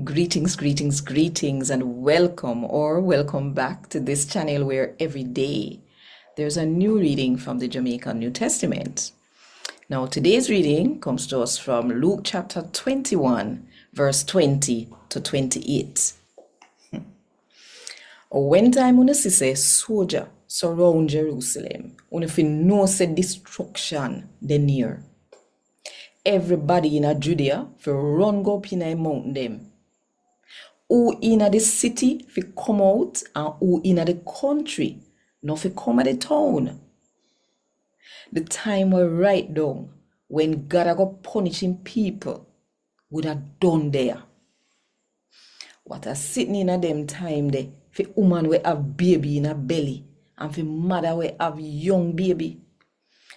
Greetings, and welcome back to this channel where every day there's a new reading from the Jamaican New Testament. Now, today's reading comes to us from Luke chapter 21, verse 20 to 28. When time una see say soldier surround Jerusalem, una fi know say destruction dey near. Everybody in a Judea fi run go up in a mountain them. Who in the city fi come out, and who in the country no fi come at the town. The time will right down when God a go punishing people would have done there. What a sitting in a them time there fi woman we have baby in a belly and fi mother we have young baby.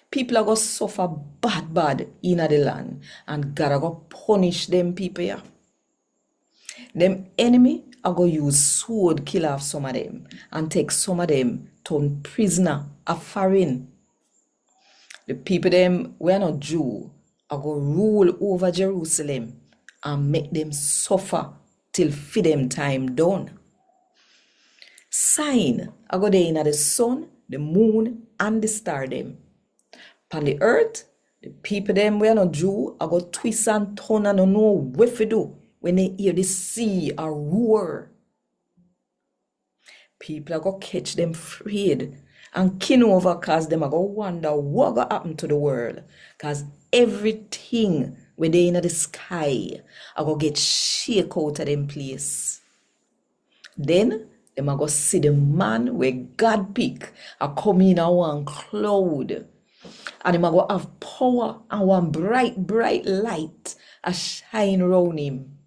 People are go suffer bad in the land, and God a go punish them people here. Them enemy are go use sword kill off some of them and take some of them turn prisoner a foreign. The people them we are not Jew are go rule over Jerusalem and make them suffer till for them time done. Sign are go there in the sun, the moon, and the star them. On the earth, the people them we are not Jew are go twist and turn and don't know what to do when they hear the sea a roar. People are go catch them afraid and kin over cause them are go wonder what go happen to the world. Cause everything where they in the sky are go get shake out of them place. Then them are go see the man where God pick a come in a one cloud. And them are go have power and one bright light a shine round him.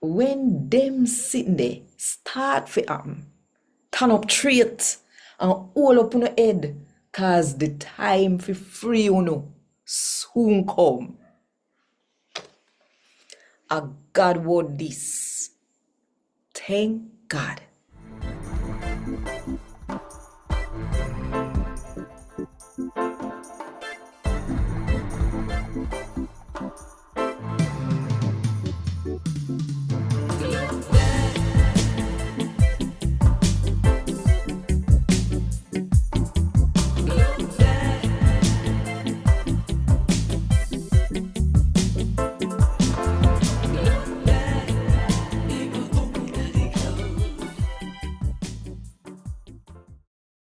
When them sitting there start for happen, turn up straight and all up on the head, cause the time for free soon come. A God word this. Thank God.